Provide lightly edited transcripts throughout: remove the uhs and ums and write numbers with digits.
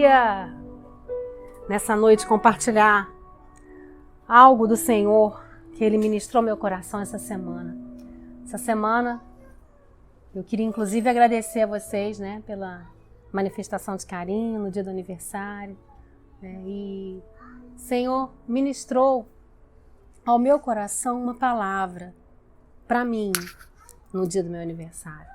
queria, nessa noite, compartilhar algo do Senhor que Ele ministrou ao meu coração essa semana. Essa semana, eu queria inclusive agradecer a vocês, né, pela manifestação de carinho no dia do aniversário. E o Senhor ministrou ao meu coração uma palavra para mim no dia do meu aniversário.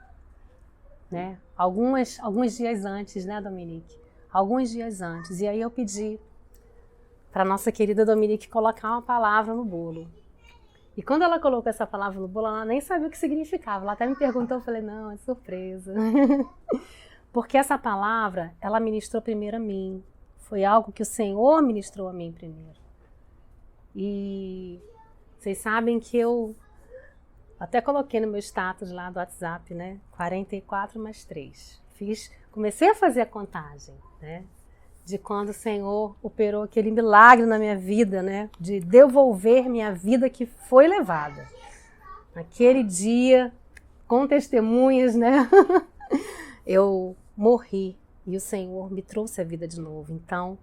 Né? Alguns dias antes, né, Dominique? Alguns dias antes. E aí eu pedi para nossa querida Dominique colocar uma palavra no bolo. E quando ela colocou essa palavra no bolo, ela nem sabia o que significava. Ela até me perguntou, eu falei, não, é surpresa. Porque essa palavra, ela ministrou primeiro a mim. Foi algo que o Senhor ministrou a mim primeiro. E vocês sabem que eu até coloquei no meu status lá do WhatsApp, né? 44 mais 3. Comecei a fazer a contagem, né? De quando o Senhor operou aquele milagre na minha vida, né? De devolver minha vida que foi levada. Naquele dia, com testemunhas, né? Eu morri e o Senhor me trouxe a vida de novo. Então,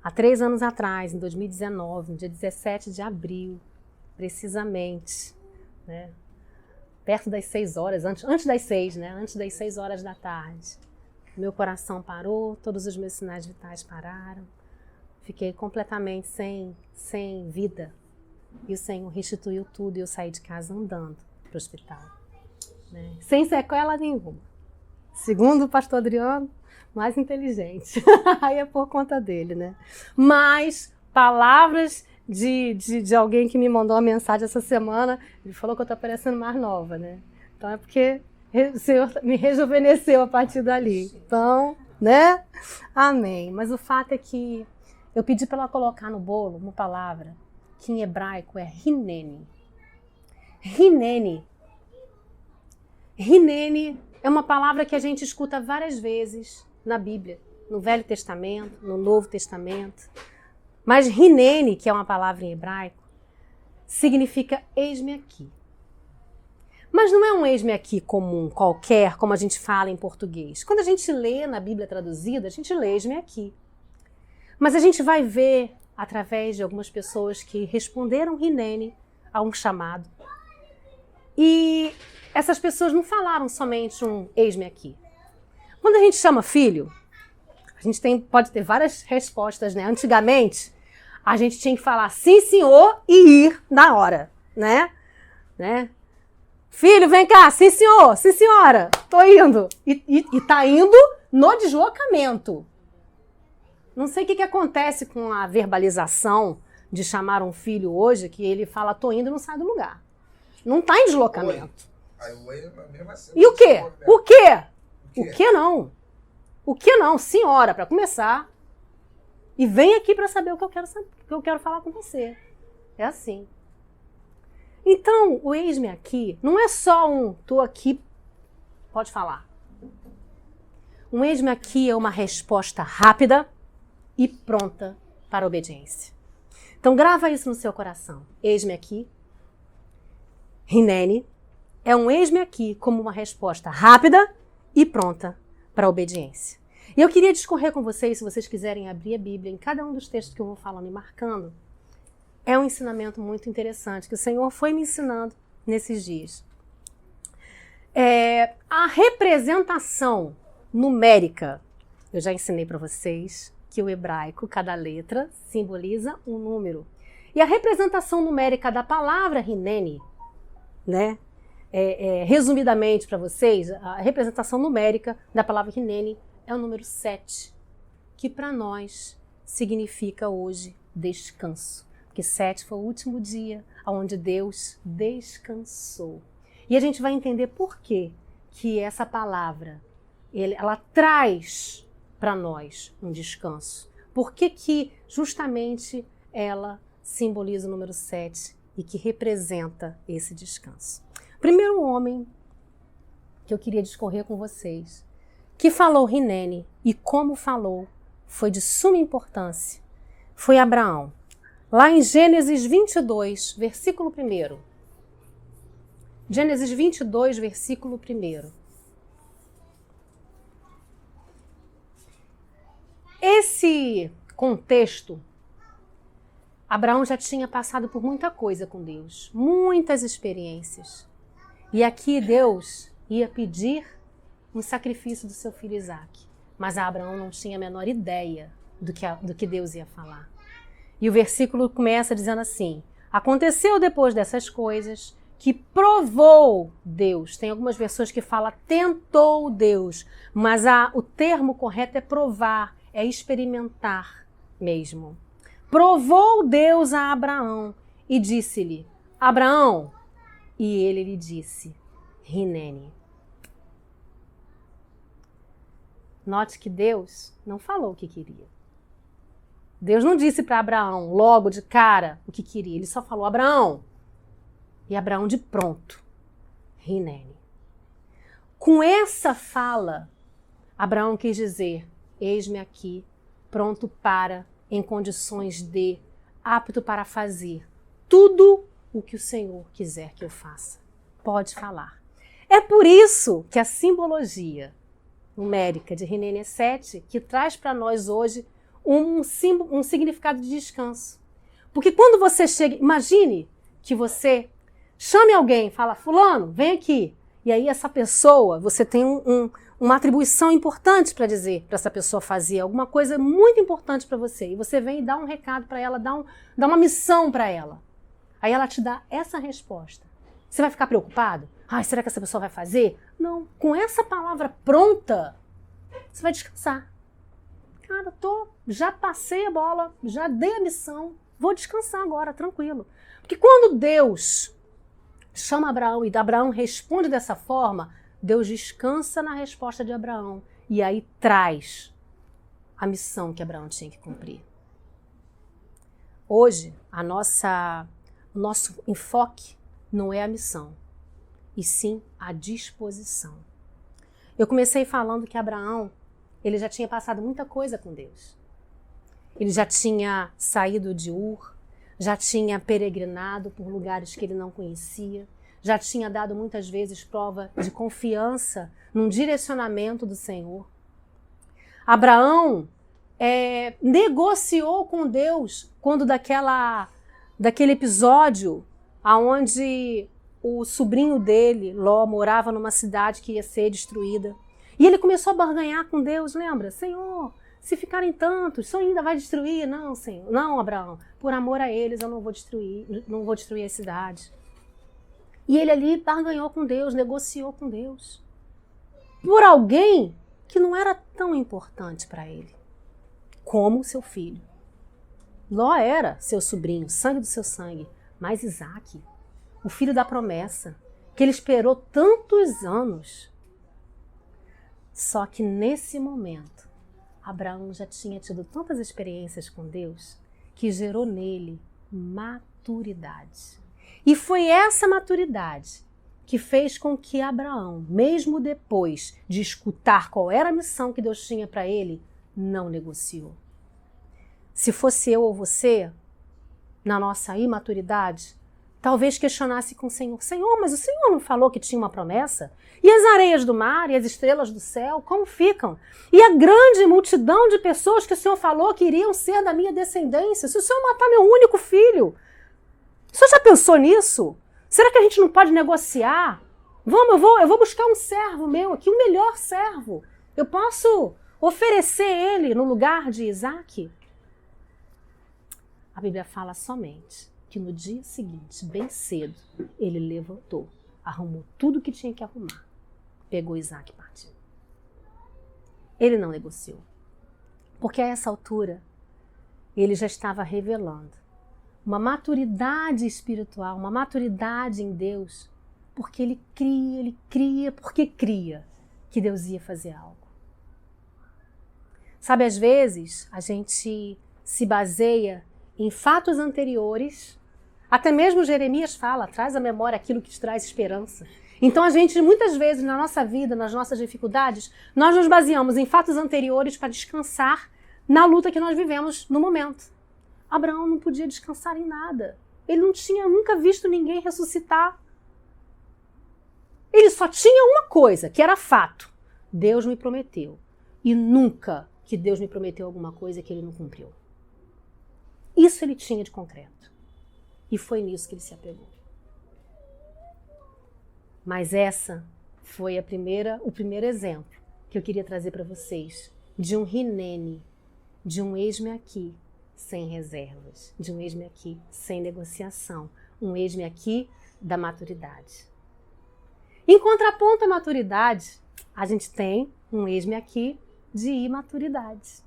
há 3 anos atrás, em 2019, no dia 17 de abril, precisamente, né? Perto das 6 horas, antes das 6, né? Antes das 6 horas da tarde. Meu coração parou, todos os meus sinais vitais pararam. Fiquei completamente sem vida. E o Senhor restituiu tudo e eu saí de casa andando para o hospital. Né? Sem sequela nenhuma. Segundo o pastor Adriano, mais inteligente. Aí é por conta dele, né? Mas palavras de alguém que me mandou uma mensagem essa semana, ele falou que eu estou parecendo mais nova, né? Então é porque o Senhor me rejuvenesceu a partir dali. Então, né? Amém. Mas o fato é que eu pedi para ela colocar no bolo uma palavra que em hebraico é Hineni. Hineni. Hineni é uma palavra que a gente escuta várias vezes na Bíblia, no Velho Testamento, no Novo Testamento. Mas Hineni, que é uma palavra em hebraico, significa eis-me aqui. Mas não é um eis-me aqui comum, qualquer, como a gente fala em português. Quando a gente lê na Bíblia traduzida, a gente lê eis-me aqui. Mas a gente vai ver, através de algumas pessoas que responderam Hineni a um chamado. E essas pessoas não falaram somente um eis-me aqui. Quando a gente chama filho, a gente pode ter várias respostas, né? Antigamente, a gente tinha que falar sim, senhor, e ir na hora, né? Filho, vem cá, sim, senhor, sim, senhora, tô indo. E tá indo no deslocamento. Não sei o que acontece com a verbalização de chamar um filho hoje, que ele fala, tô indo e não sai do lugar. Não tá em deslocamento. E o quê? O quê? O que não? O que não? Senhora, para começar. E vem aqui para saber o que eu quero falar com você. É assim. Então, o eis-me aqui não é só um tô aqui, pode falar. Um eis-me aqui é uma resposta rápida e pronta para a obediência. Então, grava isso no seu coração. Eis-me aqui. Hineni é um eis-me aqui como uma resposta rápida e pronta para a obediência. E eu queria discorrer com vocês, se vocês quiserem abrir a Bíblia, em cada um dos textos que eu vou falando e marcando. É um ensinamento muito interessante que o Senhor foi me ensinando nesses dias. A representação numérica, eu já ensinei para vocês que o hebraico, cada letra, simboliza um número. E a representação numérica da palavra Hineni, né? Resumidamente para vocês, a representação numérica da palavra Hineni é o número 7, que para nós significa hoje descanso. Porque 7 foi o último dia onde Deus descansou. E a gente vai entender por que essa palavra ela traz para nós um descanso. Por que justamente ela simboliza o número 7 e que representa esse descanso. O primeiro homem que eu queria discorrer com vocês, que falou Hineni e como falou, foi de suma importância, foi Abraão. Lá em Gênesis 22, versículo 1. Gênesis 22, versículo 1. Esse contexto, Abraão já tinha passado por muita coisa com Deus, muitas experiências. E aqui Deus ia pedir um sacrifício do seu filho Isaque. Mas Abraão não tinha a menor ideia do que Deus ia falar. E o versículo começa dizendo assim: aconteceu depois dessas coisas que provou Deus. Tem algumas versões que falam tentou Deus, mas o termo correto é provar, é experimentar mesmo. Provou Deus a Abraão e disse-lhe: Abraão, e ele lhe disse: Hineni. Note que Deus não falou o que queria. Deus não disse para Abraão logo de cara o que queria. Ele só falou: Abraão. E Abraão de pronto: Hineni. Com essa fala, Abraão quis dizer: eis-me aqui, pronto para, em condições de, apto para fazer tudo o que o Senhor quiser que eu faça. Pode falar. É por isso que a simbologia numérica de Hineni é 7, que traz para nós hoje um significado de descanso. Porque quando você chega, imagine que você chame alguém, fala: fulano, vem aqui. E aí essa pessoa, você tem uma atribuição importante para dizer para essa pessoa fazer alguma coisa muito importante para você. E você vem e dá um recado para ela, dá uma missão para ela. Aí ela te dá essa resposta. Você vai ficar preocupado? Ai, será que essa pessoa vai fazer? Não. Com essa palavra pronta, você vai descansar. Cara, já passei a bola, já dei a missão, vou descansar agora, tranquilo. Porque quando Deus chama Abraão e Abraão responde dessa forma, Deus descansa na resposta de Abraão e aí traz a missão que Abraão tinha que cumprir. Hoje, o nosso enfoque não é a missão, e sim a disposição. Eu comecei falando que Abraão, ele já tinha passado muita coisa com Deus. Ele já tinha saído de Ur, já tinha peregrinado por lugares que ele não conhecia, já tinha dado muitas vezes prova de confiança num direcionamento do Senhor. Abraão negociou com Deus quando daquele episódio onde o sobrinho dele, Ló, morava numa cidade que ia ser destruída. E ele começou a barganhar com Deus, lembra? Senhor, se ficarem tantos, o Senhor ainda vai destruir? Não, Senhor. Não, Abraão, por amor a eles eu não vou destruir a cidade. E ele ali barganhou com Deus, negociou com Deus. Por alguém que não era tão importante para ele, como seu filho. Ló era seu sobrinho, sangue do seu sangue, mas Isaque, o filho da promessa, que ele esperou tantos anos. Só que nesse momento, Abraão já tinha tido tantas experiências com Deus que gerou nele maturidade. E foi essa maturidade que fez com que Abraão, mesmo depois de escutar qual era a missão que Deus tinha para ele, não negociou. Se fosse eu ou você, na nossa imaturidade, talvez questionasse com o Senhor: Senhor, mas o Senhor não falou que tinha uma promessa? E as areias do mar e as estrelas do céu, como ficam? E a grande multidão de pessoas que o Senhor falou que iriam ser da minha descendência? Se o Senhor matar meu único filho, o Senhor já pensou nisso? Será que a gente não pode negociar? Vamos, eu vou buscar um servo meu aqui, o melhor servo. Eu posso oferecer ele no lugar de Isaque? A Bíblia fala somente que no dia seguinte, bem cedo, ele levantou, arrumou tudo que tinha que arrumar, pegou Isaque e partiu. Ele não negociou, porque a essa altura ele já estava revelando uma maturidade espiritual, uma maturidade em Deus, porque ele cria porque cria que Deus ia fazer algo. Sabe, às vezes a gente se baseia em fatos anteriores, até mesmo Jeremias fala, traz à memória aquilo que te traz esperança. Então a gente, muitas vezes na nossa vida, nas nossas dificuldades, nós nos baseamos em fatos anteriores para descansar na luta que nós vivemos no momento. Abraão não podia descansar em nada. Ele não tinha nunca visto ninguém ressuscitar. Ele só tinha uma coisa, que era fato. Deus me prometeu. E nunca que Deus me prometeu alguma coisa que ele não cumpriu. Isso ele tinha de concreto. E foi nisso que ele se apegou. Mas essa foi o primeiro exemplo que eu queria trazer para vocês de um Hineni, de um eis-me aqui sem reservas, de um eis-me aqui sem negociação, um eis-me aqui da maturidade. Em contraponto à maturidade, a gente tem um eis-me aqui de imaturidade.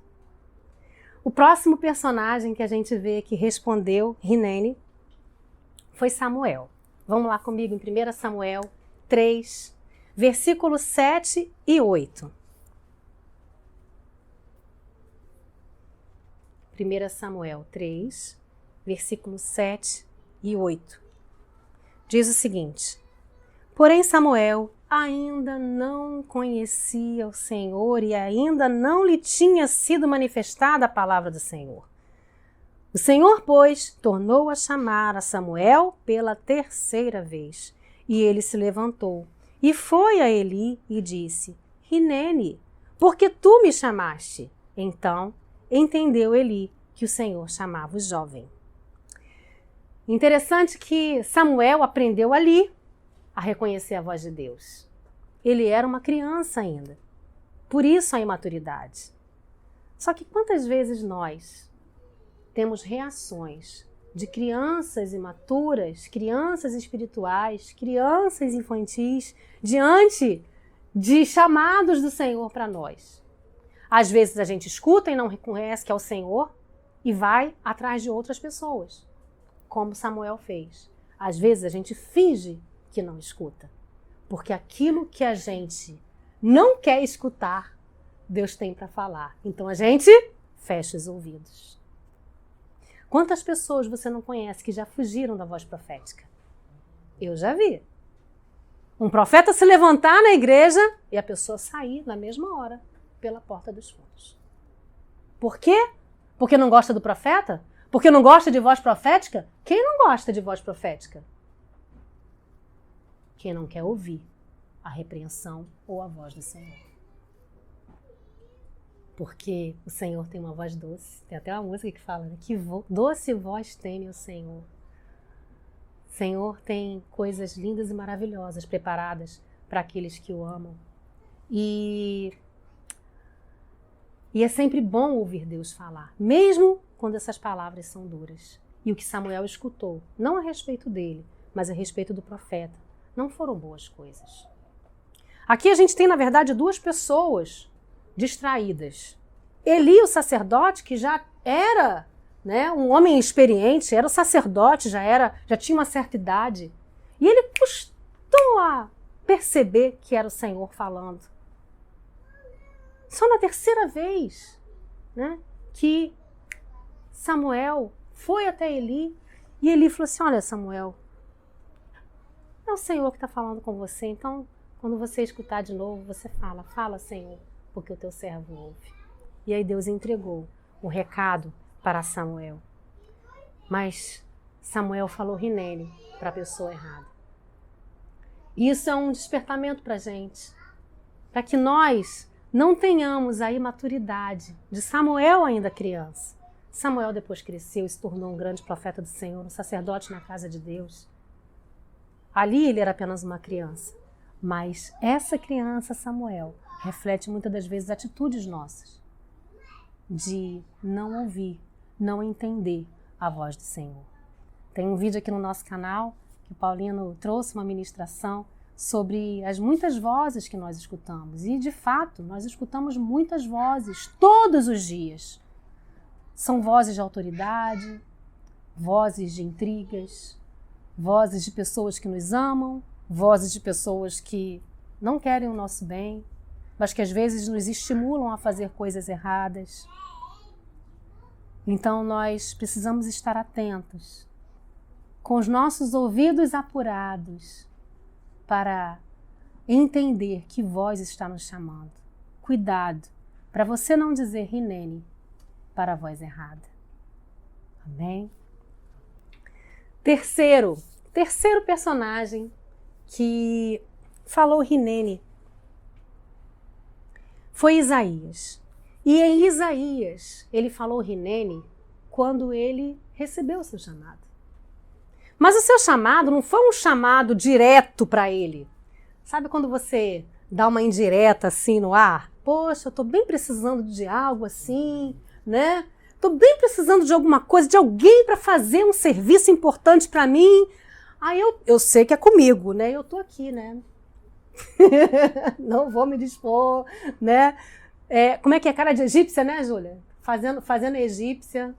O próximo personagem que a gente vê que respondeu Hineni foi Samuel. Vamos lá comigo em 1 Samuel 3, versículos 7 e 8. 1 Samuel 3, versículos 7 e 8. Diz o seguinte: Porém Samuel ainda não conhecia o Senhor e ainda não lhe tinha sido manifestada a palavra do Senhor. O Senhor, pois, tornou a chamar a Samuel pela 3ª vez. E ele se levantou e foi a Eli e disse: Hineni, por que tu me chamaste? Então entendeu Eli que o Senhor chamava o jovem. Interessante que Samuel aprendeu ali a reconhecer a voz de Deus. Ele era uma criança ainda. Por isso a imaturidade. Só que quantas vezes nós temos reações de crianças imaturas, crianças espirituais, crianças infantis, diante de chamados do Senhor para nós? Às vezes a gente escuta e não reconhece que é o Senhor e vai atrás de outras pessoas, como Samuel fez. Às vezes a gente finge que não escuta, porque aquilo que a gente não quer escutar, Deus tem para falar. Então a gente fecha os ouvidos. Quantas pessoas você não conhece que já fugiram da voz profética? Eu já vi. Um profeta se levantar na igreja e a pessoa sair na mesma hora pela porta dos fundos. Por quê? Porque não gosta do profeta? Porque não gosta de voz profética? Quem não gosta de voz profética? Quem não quer ouvir a repreensão ou a voz do Senhor. Porque o Senhor tem uma voz doce. Tem até uma música que fala, né? Que doce voz tem o Senhor. O Senhor tem coisas lindas e maravilhosas preparadas para aqueles que o amam. E é sempre bom ouvir Deus falar, mesmo quando essas palavras são duras. E o que Samuel escutou, não a respeito dele, mas a respeito do profeta, não foram boas coisas. Aqui a gente tem, na verdade, duas pessoas distraídas. Eli, o sacerdote, que já era, né, um homem experiente, era o sacerdote, já tinha uma certa idade. E ele custou a perceber que era o Senhor falando. Só na 3ª vez, né, que Samuel foi até Eli e Eli falou assim: olha, Samuel, é o Senhor que está falando com você, então quando você escutar de novo, você fala, Senhor, porque o teu servo ouve. E aí Deus entregou o recado para Samuel. Mas Samuel falou Hineni para a pessoa errada. Isso é um despertamento para a gente, para que nós não tenhamos a imaturidade de Samuel ainda criança. Samuel depois cresceu e se tornou um grande profeta do Senhor, um sacerdote na casa de Deus. Ali ele era apenas uma criança, mas essa criança, Samuel, reflete muitas das vezes atitudes nossas de não ouvir, não entender a voz do Senhor. Tem um vídeo aqui no nosso canal que o Paulino trouxe uma ministração sobre as muitas vozes que nós escutamos. E, de fato, nós escutamos muitas vozes todos os dias. São vozes de autoridade, vozes de intrigas, vozes de pessoas que nos amam, vozes de pessoas que não querem o nosso bem, mas que às vezes nos estimulam a fazer coisas erradas. Então nós precisamos estar atentos, com os nossos ouvidos apurados, para entender que voz está nos chamando. Cuidado, para você não dizer Hineni para a voz errada. Amém? Terceiro personagem que falou Hineni foi Isaías. E em Isaías, ele falou Hinene quando ele recebeu o seu chamado. Mas o seu chamado não foi um chamado direto para ele. Sabe quando você dá uma indireta assim no ar? Poxa, eu estou bem precisando de algo assim, né? Estou bem precisando de alguma coisa, de alguém para fazer um serviço importante para mim. Aí eu sei que é comigo, né? Eu estou aqui, né? Não vou me dispor, né? Como é que é cara de egípcia, né, Júlia? Fazendo egípcia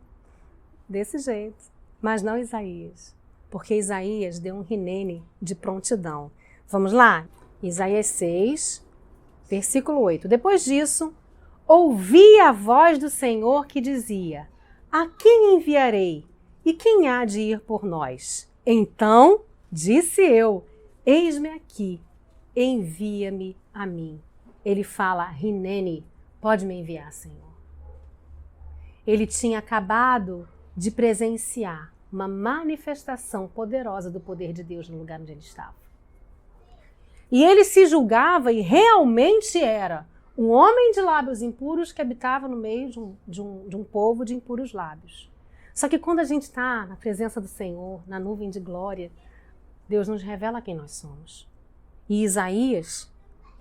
desse jeito. Mas não Isaías. Porque Isaías deu um Hinene de prontidão. Vamos lá? Isaías 6, versículo 8. Depois disso, ouvi a voz do Senhor que dizia: a quem enviarei? E quem há de ir por nós? Então disse eu: eis-me aqui, envia-me a mim. Ele fala: Hinene, pode me enviar, Senhor. Ele tinha acabado de presenciar uma manifestação poderosa do poder de Deus no lugar onde ele estava. E ele se julgava, e realmente era, um homem de lábios impuros que habitava no meio de um povo de impuros lábios. Só que quando a gente está na presença do Senhor, na nuvem de glória, Deus nos revela quem nós somos. E Isaías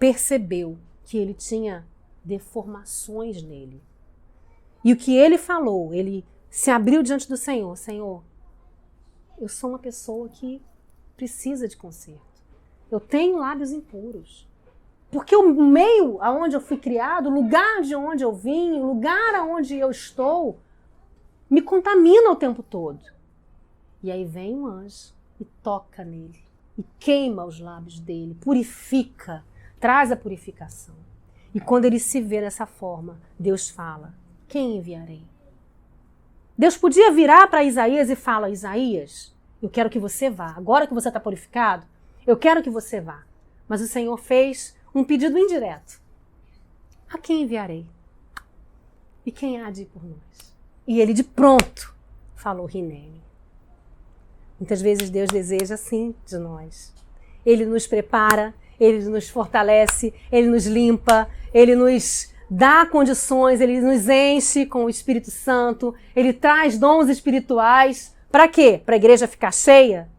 percebeu que ele tinha deformações nele. E o que ele falou, ele se abriu diante do Senhor. Senhor, eu sou uma pessoa que precisa de conserto. Eu tenho lábios impuros. Porque o meio aonde eu fui criado, o lugar de onde eu vim, o lugar aonde eu estou, me contamina o tempo todo. E aí vem um anjo e toca nele, e queima os lábios dele, purifica, traz a purificação. E quando ele se vê dessa forma, Deus fala: quem enviarei? Deus podia virar para Isaías e falar: Isaías, eu quero que você vá. Agora que você está purificado, eu quero que você vá. Mas o Senhor fez um pedido indireto: a quem enviarei? E quem há de ir por nós? E ele de pronto falou Hinene. Muitas vezes Deus deseja assim de nós. Ele nos prepara, ele nos fortalece, ele nos limpa, ele nos dá condições, ele nos enche com o Espírito Santo, ele traz dons espirituais. Para quê? Para a igreja ficar cheia?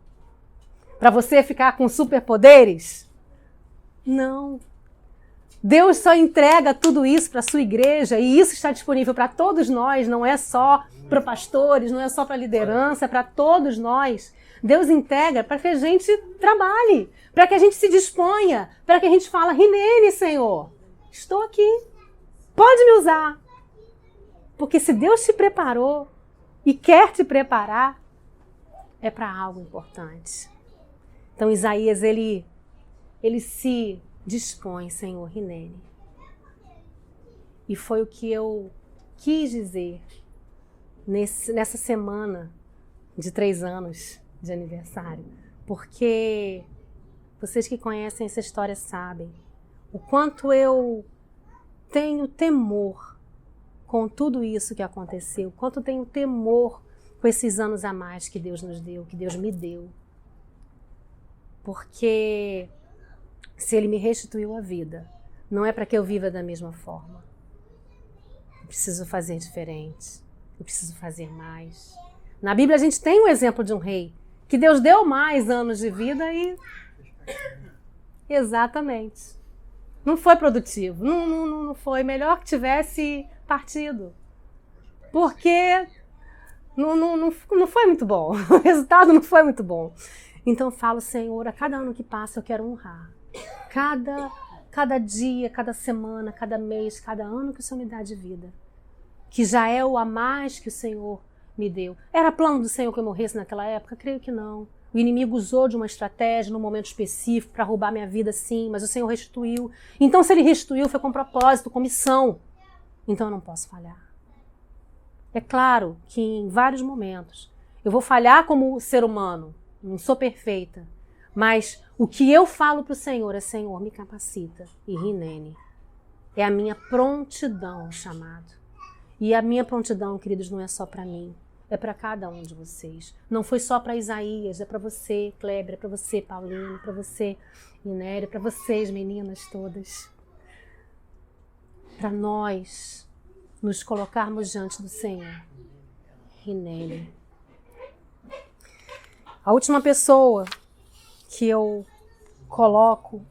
Para você ficar com superpoderes? Não. Deus só entrega tudo isso para a sua igreja, e isso está disponível para todos nós, não é só para pastores, não é só para liderança, é para todos nós. Deus entrega para que a gente trabalhe, para que a gente se disponha, para que a gente fale: Hinene, Senhor, estou aqui. Pode me usar. Porque se Deus te preparou e quer te preparar, é para algo importante. Então Isaías, ele se dispõe: Senhor, Hinene. E foi o que eu quis dizer nessa semana de 3 anos de aniversário. Porque vocês que conhecem essa história sabem o quanto eu tenho temor com tudo isso que aconteceu, quanto tenho temor com esses anos a mais que Deus nos deu, que Deus me deu. Porque se Ele me restituiu a vida, não é para que eu viva da mesma forma. Eu preciso fazer diferente, eu preciso fazer mais. Na Bíblia a gente tem um exemplo de um rei, que Deus deu mais anos de vida e... Exatamente. Não foi produtivo, não foi. Melhor que tivesse partido. Porque não foi muito bom. O resultado não foi muito bom. Então eu falo: Senhor, a cada ano que passa eu quero honrar. Cada dia, cada semana, cada mês, cada ano que o Senhor me dá de vida. Que já é o a mais que o Senhor me deu. Era plano do Senhor que eu morresse naquela época? Creio que não. O inimigo usou de uma estratégia num momento específico para roubar minha vida, sim, mas o Senhor restituiu. Então, se Ele restituiu, foi com propósito, com missão. Então, eu não posso falhar. É claro que em vários momentos eu vou falhar como ser humano, não sou perfeita, mas o que eu falo para o Senhor é: Senhor, me capacita. E Hinene é a minha prontidão ao chamado. E a minha prontidão, queridos, não é só para mim. É para cada um de vocês. Não foi só para Isaías, é para você, Kleber, é para você, Paulinho, para você, Inéria, para vocês, meninas todas. Para nós, nos colocarmos diante do Senhor. Hinene. A última pessoa que eu coloco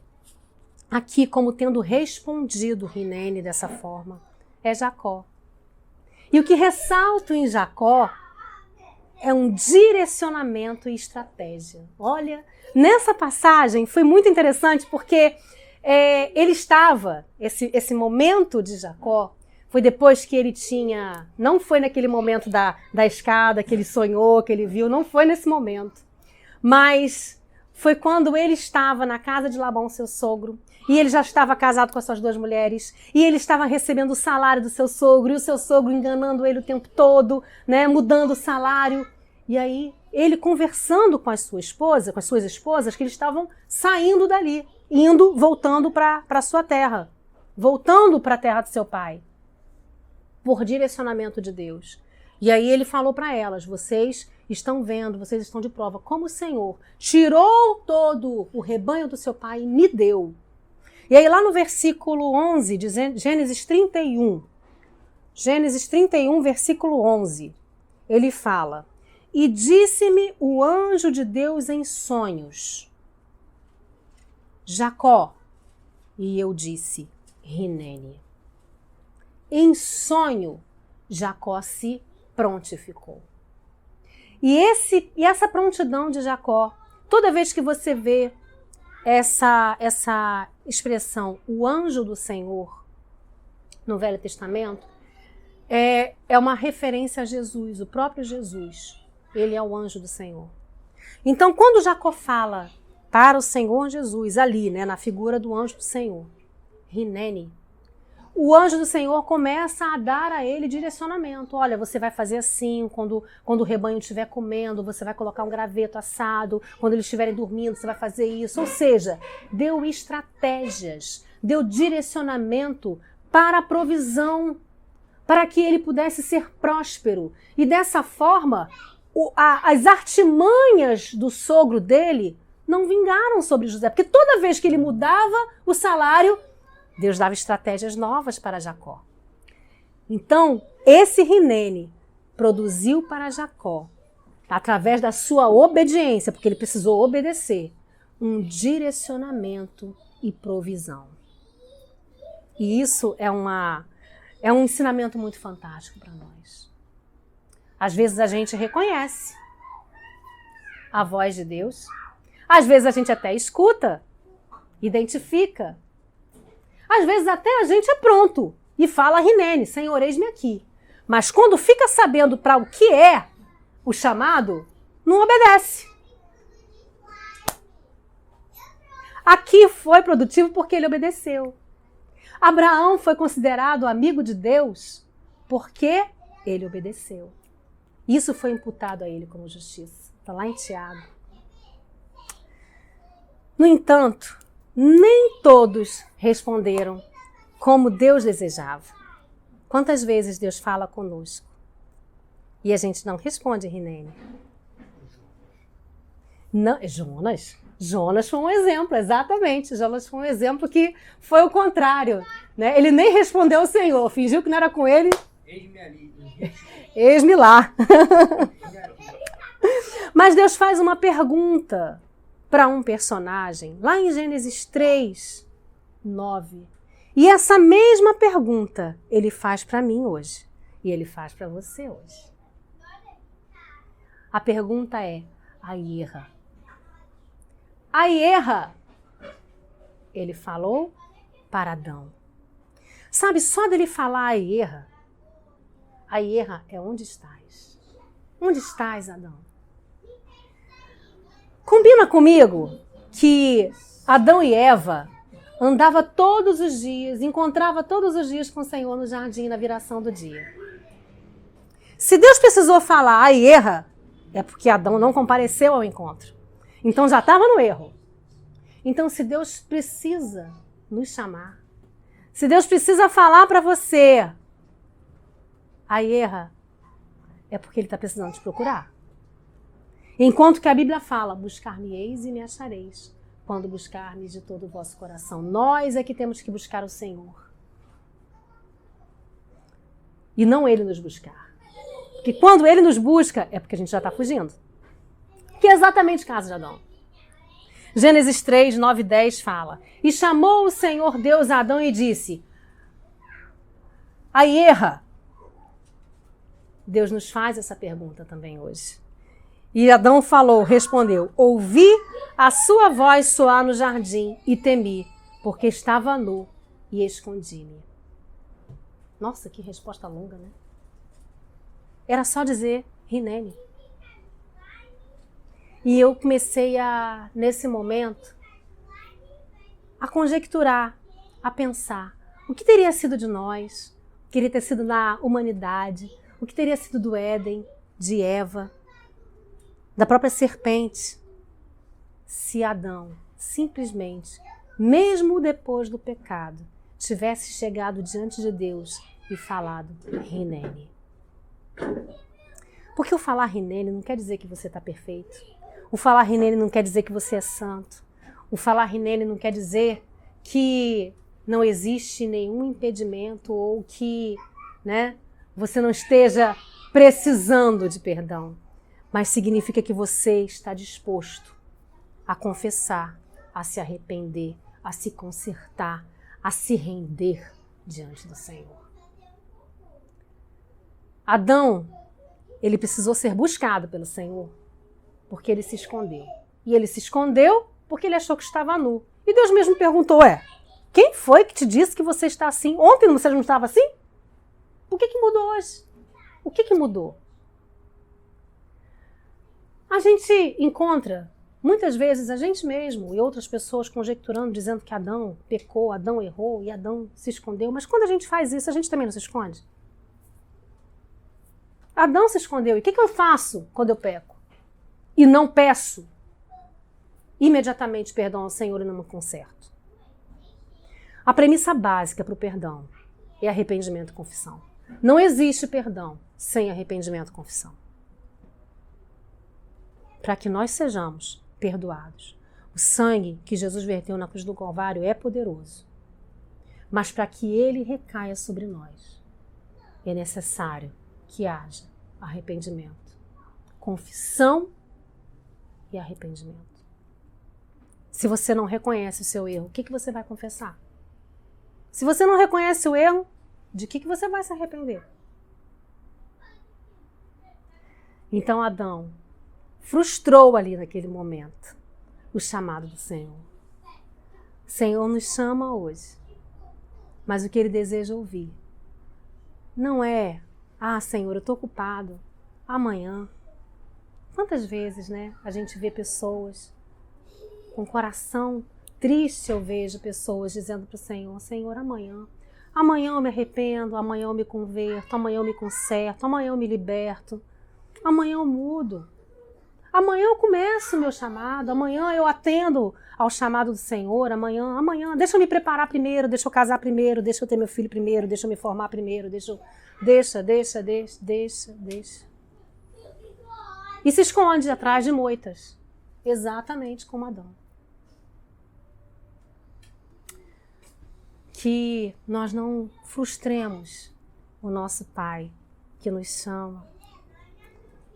aqui como tendo respondido Hinene dessa forma é Jacó. E o que ressalto em Jacó é um direcionamento e estratégia. Olha, nessa passagem foi muito interessante porque ele estava, esse momento de Jacó, foi depois que ele tinha, não foi naquele momento da escada que ele sonhou, que ele viu, não foi nesse momento, mas foi quando ele estava na casa de Labão, seu sogro, e ele já estava casado com as suas 2 mulheres, e ele estava recebendo o salário do seu sogro, e o seu sogro enganando ele o tempo todo, né, mudando o salário. E aí, ele conversando com a sua esposa, com as suas esposas, que eles estavam saindo dali, voltando para a sua terra, voltando para a terra do seu pai, por direcionamento de Deus. E aí ele falou para elas, vocês estão vendo, vocês estão de prova, como o Senhor tirou todo o rebanho do seu pai e me deu. E aí lá no versículo 11 de Gênesis 31, versículo 11, ele fala, e disse-me o anjo de Deus em sonhos, Jacó, e eu disse, Hinene. Em sonho, Jacó se prontificou. E essa prontidão de Jacó, toda vez que você vê essa expressão, o anjo do Senhor, no Velho Testamento, é uma referência a Jesus, o próprio Jesus. Ele é o anjo do Senhor. Então, quando Jacó fala para o Senhor Jesus, ali, né, na figura do anjo do Senhor, Hinene, o anjo do Senhor começa a dar a ele direcionamento. Olha, você vai fazer assim, quando o rebanho estiver comendo, você vai colocar um graveto assado, quando eles estiverem dormindo, você vai fazer isso. Ou seja, deu estratégias, deu direcionamento para a provisão, para que ele pudesse ser próspero. E dessa forma, as artimanhas do sogro dele não vingaram sobre José, porque toda vez que ele mudava o salário, Deus dava estratégias novas para Jacó. Então, esse Hinene produziu para Jacó, através da sua obediência, porque ele precisou obedecer, um direcionamento e provisão. E isso é um ensinamento muito fantástico para nós. Às vezes a gente reconhece a voz de Deus, às vezes a gente até escuta, identifica. Às vezes até a gente é pronto e fala Hinene, Senhor, eis-me aqui. Mas quando fica sabendo para o que é o chamado, não obedece. Aqui foi produtivo porque ele obedeceu. Abraão foi considerado amigo de Deus porque ele obedeceu. Isso foi imputado a ele como justiça. Está lá em Tiago. No entanto, nem todos responderam como Deus desejava. Quantas vezes Deus fala conosco e a gente não responde, Hinene? Não, Jonas foi um exemplo, exatamente. Jonas foi um exemplo que foi o contrário, né? Ele nem respondeu ao Senhor, fingiu que não era com ele. Eis-me ali. Eis-me lá. Mas Deus faz uma pergunta para um personagem, lá em Gênesis 3, 9. E essa mesma pergunta ele faz para mim hoje. E ele faz para você hoje. A pergunta é, aí erra. Aí erra. Ele falou para Adão. Sabe, só dele falar aí erra é onde estás. Onde estás, Adão? Combina comigo que Adão e Eva andavam todos os dias, encontravam todos os dias com o Senhor no jardim na viração do dia. Se Deus precisou falar, aí erra, é porque Adão não compareceu ao encontro. Então já estava no erro. Então se Deus precisa nos chamar, se Deus precisa falar para você, aí erra, é porque Ele está precisando te procurar. Enquanto que a Bíblia fala, buscar-me-eis e me achareis, quando buscar-me de todo o vosso coração. Nós é que temos que buscar o Senhor. e não ele nos buscar. Porque quando ele nos busca, é porque a gente já está fugindo. Que é exatamente o caso de Adão. Gênesis 3, 9 e 10 fala: E chamou o Senhor Deus a Adão e disse: Aí erra. Deus nos faz essa pergunta também hoje. E Adão respondeu: Ouvi a sua voz soar no jardim e temi, porque estava nu e escondi-me. Nossa, que resposta longa, né? Era só dizer Hinene. E eu comecei nesse momento, a conjecturar, a pensar o que teria sido de nós, o que teria ter sido da humanidade, o que teria sido do Éden, de Eva, da própria serpente, se Adão simplesmente, mesmo depois do pecado, tivesse chegado diante de Deus e falado Hinene. Porque o falar Hinene não quer dizer que você está perfeito. O falar Hinene não quer dizer que você é santo. O falar Hinene não quer dizer que não existe nenhum impedimento ou que, né, você não esteja precisando de perdão. Mas significa que você está disposto a confessar, a se arrepender, a se consertar, a se render diante do Senhor. Adão, ele precisou ser buscado pelo Senhor, porque ele se escondeu. E ele se escondeu porque ele achou que estava nu. E Deus mesmo perguntou, quem foi que te disse que você está assim? Ontem você não estava assim? O que mudou hoje? O que mudou? A gente encontra, muitas vezes, a gente mesmo e outras pessoas conjecturando, dizendo que Adão pecou, Adão errou e Adão se escondeu. Mas quando a gente faz isso, a gente também não se esconde? Adão se escondeu. E o que eu faço quando eu peco? E não peço imediatamente perdão ao Senhor e não me conserto. A premissa básica para o perdão é arrependimento e confissão. Não existe perdão sem arrependimento e confissão. Para que nós sejamos perdoados. O sangue que Jesus verteu na cruz do Calvário é poderoso. Mas para que ele recaia sobre nós, é necessário que haja arrependimento, confissão e arrependimento. Se você não reconhece o seu erro, o que você vai confessar? Se você não reconhece o erro, de que você vai se arrepender? Então Adão frustrou ali naquele momento o chamado do Senhor. O Senhor nos chama hoje, mas o que ele deseja ouvir não é: Senhor, eu estou ocupado, amanhã. Quantas vezes, né, a gente vê pessoas com coração triste, eu vejo pessoas dizendo para o Senhor: Senhor, amanhã eu me arrependo, amanhã eu me converto, amanhã eu me conserto, amanhã eu me liberto, amanhã eu mudo, amanhã eu começo o meu chamado, amanhã eu atendo ao chamado do Senhor, amanhã, deixa eu me preparar primeiro, deixa eu casar primeiro, deixa eu ter meu filho primeiro, deixa eu me formar primeiro, deixa. E se esconde atrás de moitas, exatamente como Adão. Que nós não frustremos o nosso Pai que nos chama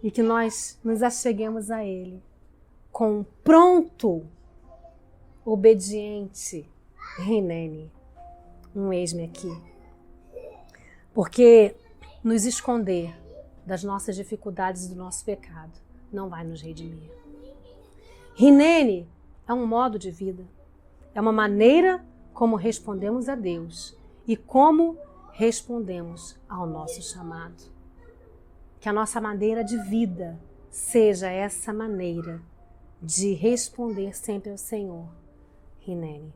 e que nós nos acheguemos a Ele com um pronto, obediente Hinene, eis-me aqui. Porque nos esconder das nossas dificuldades e do nosso pecado não vai nos redimir. Hinene é um modo de vida, é uma maneira como respondemos a Deus e como respondemos ao nosso chamado. Que a nossa maneira de vida seja essa maneira de responder sempre ao Senhor, Hinene.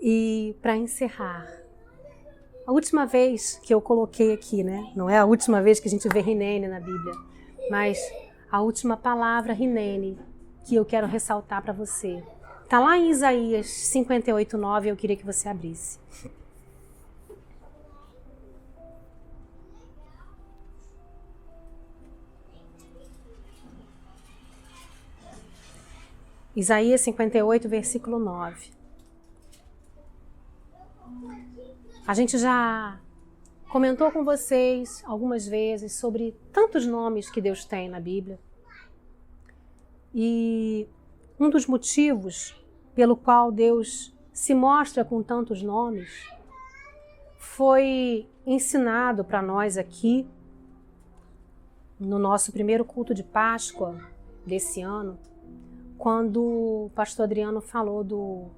E para encerrar, a última vez que eu coloquei aqui, né? Não é a última vez que a gente vê Hinene na Bíblia, mas a última palavra Hinene que eu quero ressaltar para você. Está lá em Isaías 58:9, eu queria que você abrisse. Isaías 58, versículo 9. A gente já comentou com vocês algumas vezes sobre tantos nomes que Deus tem na Bíblia. E um dos motivos pelo qual Deus se mostra com tantos nomes foi ensinado para nós aqui no nosso primeiro culto de Páscoa desse ano, quando o pastor Adriano falou do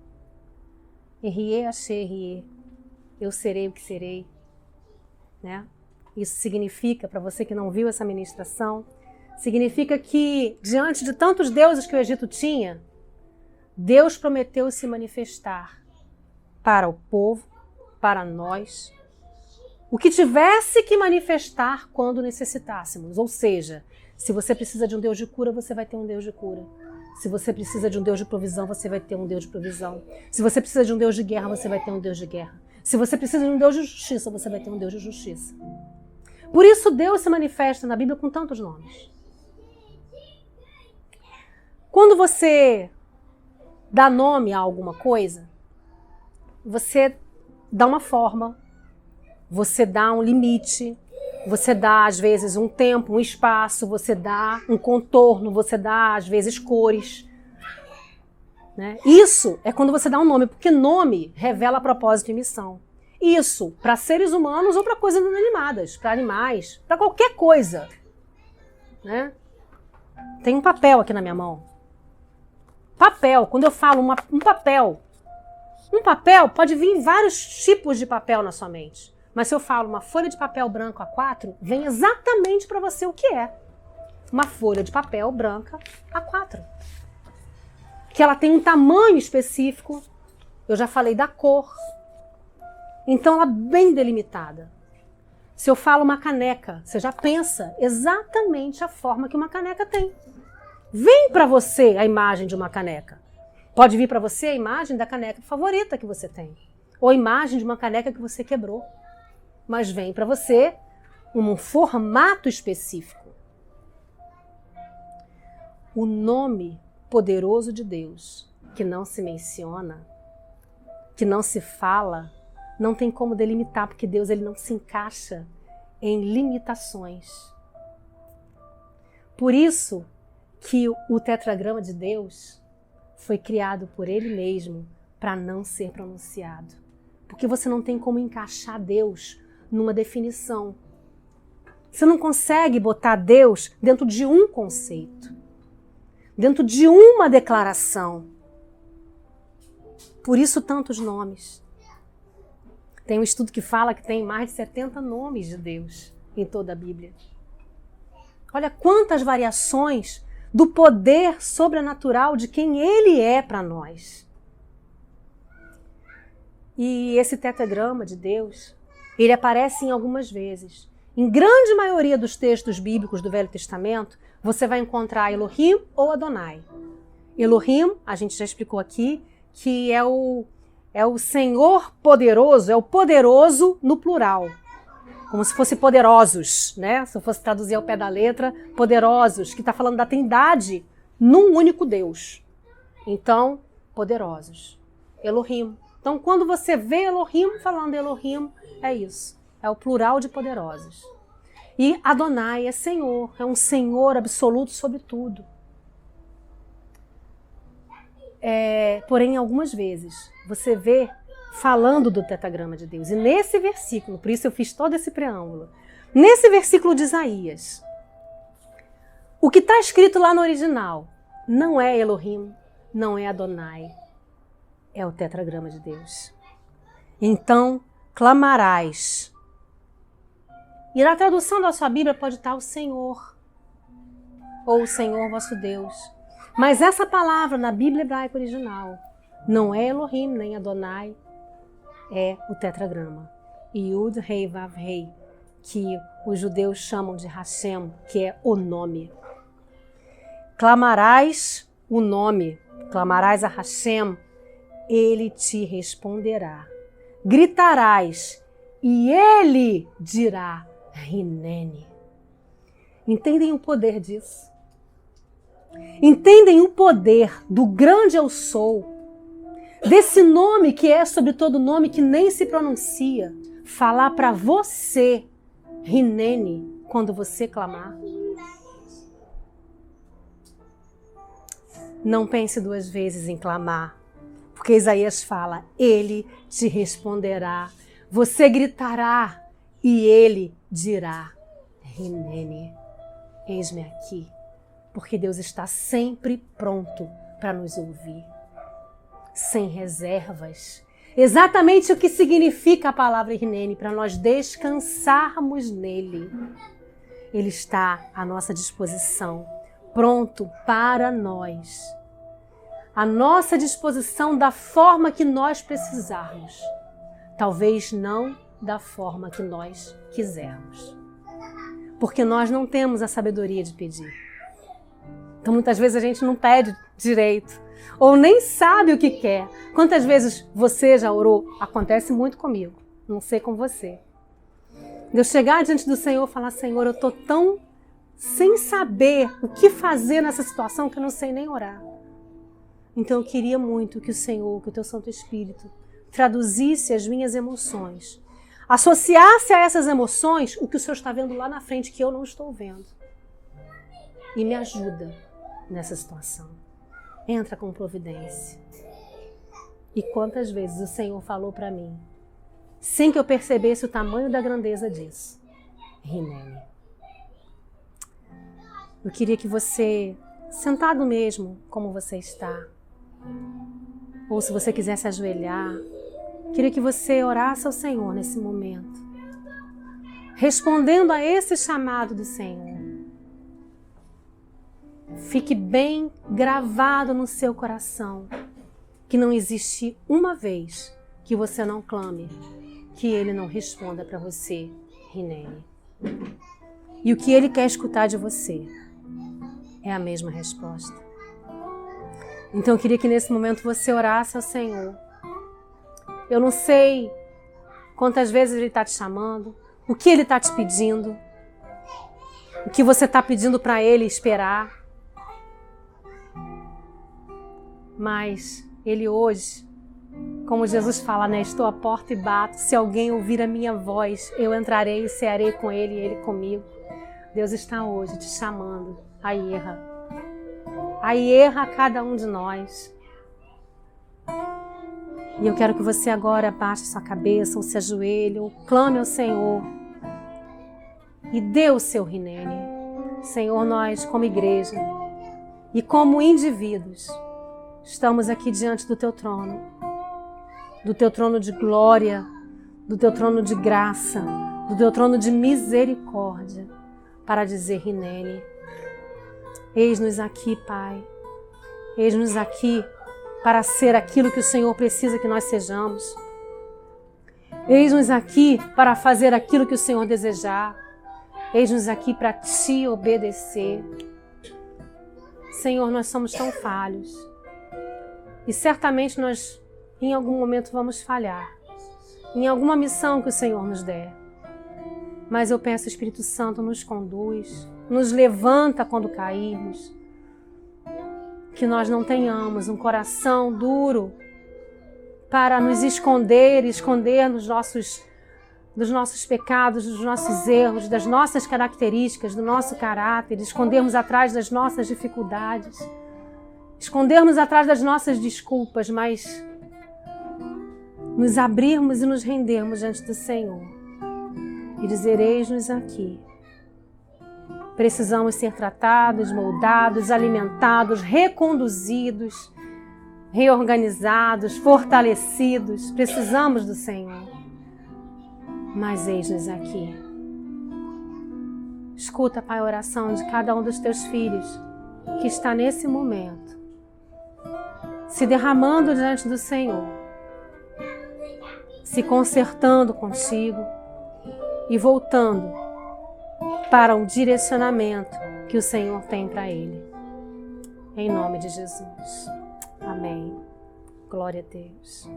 Erie Asher Erie, eu serei o que serei, né? Isso significa, para você que não viu essa ministração, significa que diante de tantos deuses que o Egito tinha, Deus prometeu se manifestar para o povo, para nós, o que tivesse que manifestar quando necessitássemos. Ou seja, se você precisa de um Deus de cura, você vai ter um Deus de cura. Se você precisa de um Deus de provisão, você vai ter um Deus de provisão. Se você precisa de um Deus de guerra, você vai ter um Deus de guerra. Se você precisa de um Deus de justiça, você vai ter um Deus de justiça. Por isso Deus se manifesta na Bíblia com tantos nomes. Quando você dá nome a alguma coisa, você dá uma forma, você dá um limite, você dá às vezes um tempo, um espaço, você dá um contorno, você dá às vezes cores. Né? Isso é quando você dá um nome, porque nome revela propósito e missão. Isso para seres humanos ou para coisas inanimadas, para animais, para qualquer coisa. Né? Tem um papel aqui na minha mão. Papel, quando eu falo um papel pode vir vários tipos de papel na sua mente. Mas se eu falo uma folha de papel branco A4, vem exatamente para você o que é. Uma folha de papel branca A4. Que ela tem um tamanho específico. Eu já falei da cor. Então ela é bem delimitada. Se eu falo uma caneca, você já pensa exatamente a forma que uma caneca tem. Vem para você a imagem de uma caneca. Pode vir para você a imagem da caneca favorita que você tem. Ou a imagem de uma caneca que você quebrou. Mas vem para você um formato específico. O nome poderoso de Deus, que não se menciona, que não se fala, não tem como delimitar, porque Deus ele não se encaixa em limitações. Por isso que o tetragrama de Deus foi criado por Ele mesmo para não ser pronunciado. Porque você não tem como encaixar Deus numa definição. Você não consegue botar Deus dentro de um conceito, dentro de uma declaração. Por isso tantos nomes. Tem um estudo que fala que tem mais de 70 nomes de Deus em toda a Bíblia. Olha quantas variações do poder sobrenatural de quem Ele é para nós. E esse tetragrama de Deus, ele aparece em algumas vezes. Em grande maioria dos textos bíblicos do Velho Testamento, você vai encontrar Elohim ou Adonai. Elohim, a gente já explicou aqui, que é o Senhor poderoso, é o poderoso no plural. Como se fosse poderosos, né? Se eu fosse traduzir ao pé da letra, poderosos, que está falando da trindade num único Deus. Então, poderosos. Elohim. Então, quando você vê Elohim falando Elohim, é isso. É o plural de poderosos. E Adonai é Senhor, é um Senhor absoluto sobre tudo. Porém, algumas vezes, você vê falando do tetragrama de Deus. E nesse versículo, por isso eu fiz todo esse preâmbulo, nesse versículo de Isaías, o que está escrito lá no original não é Elohim, não é Adonai, é o tetragrama de Deus. Então, clamarás. E na tradução da sua Bíblia pode estar o Senhor, ou o Senhor vosso Deus. Mas essa palavra na Bíblia hebraica original não é Elohim nem Adonai, é o tetragrama. Yud, Rei, Vav, Rei, que os judeus chamam de Hashem, que é o nome. Clamarás o nome, clamarás a Hashem, ele te responderá. Gritarás e ele dirá, Rinene. Entendem o poder disso? Entendem o poder do grande eu sou, desse nome que é sobre todo nome que nem se pronuncia, falar para você, Hinene, quando você clamar? Não pense duas vezes em clamar, porque Isaías fala, ele te responderá. Você gritará e ele dirá, Hinene, eis-me aqui. Porque Deus está sempre pronto para nos ouvir, sem reservas. Exatamente o que significa a palavra Hinene, para nós descansarmos nele. Ele está à nossa disposição, pronto para nós. À nossa disposição da forma que nós precisarmos. Talvez não da forma que nós quisermos. Porque nós não temos a sabedoria de pedir. Então muitas vezes a gente não pede direito. Ou nem sabe o que quer. Quantas vezes você já orou? Acontece muito comigo. Não sei com você. De eu chegar diante do Senhor e falar, Senhor, eu estou tão sem saber o que fazer nessa situação que eu não sei nem orar. Então eu queria muito que o Senhor, que o Teu Santo Espírito, traduzisse as minhas emoções. Associasse a essas emoções o que o Senhor está vendo lá na frente que eu não estou vendo. E me ajuda nessa situação. Entra com providência. E quantas vezes o Senhor falou para mim, sem que eu percebesse o tamanho da grandeza disso. Hinene. Eu queria que você, sentado mesmo, como você está, ou se você quiser se ajoelhar, queria que você orasse ao Senhor nesse momento, respondendo a esse chamado do Senhor. Fique bem gravado no seu coração que não existe uma vez que você não clame, que Ele não responda para você, Hinene. E o que Ele quer escutar de você é a mesma resposta. Então eu queria que nesse momento você orasse ao Senhor. Eu não sei quantas vezes Ele está te chamando, o que Ele está te pedindo, o que você está pedindo para Ele esperar. Mas Ele hoje, como Jesus fala, né? Estou à porta e bato. Se alguém ouvir a minha voz, eu entrarei e cearei com Ele e Ele comigo. Deus está hoje te chamando. Aí erra cada um de nós. E eu quero que você agora abaixe sua cabeça, ou se ajoelhe, ou clame ao Senhor. E dê o seu Hinene. Senhor, nós como igreja e como indivíduos, estamos aqui diante do Teu trono de glória, do Teu trono de graça, do Teu trono de misericórdia, para dizer, Hinene, eis-nos aqui, Pai, eis-nos aqui para ser aquilo que o Senhor precisa que nós sejamos. Eis-nos aqui para fazer aquilo que o Senhor desejar. Eis-nos aqui para Te obedecer. Senhor, nós somos tão falhos. E certamente nós, em algum momento, vamos falhar. Em alguma missão que o Senhor nos der. Mas eu peço, Espírito Santo, nos conduz, nos levanta quando cairmos. Que nós não tenhamos um coração duro para nos esconder dos nossos pecados, dos nossos erros, das nossas características, do nosso caráter, escondermos atrás das nossas dificuldades. Escondermos atrás das nossas desculpas, mas nos abrirmos e nos rendermos diante do Senhor e dizer, eis-nos aqui. Precisamos ser tratados, moldados, alimentados, reconduzidos, reorganizados, fortalecidos. Precisamos do Senhor. Mas eis-nos aqui. Escuta, Pai, a oração de cada um dos Teus filhos que está nesse momento se derramando diante do Senhor, se consertando contigo e voltando para um direcionamento que o Senhor tem para ele. Em nome de Jesus. Amém. Glória a Deus.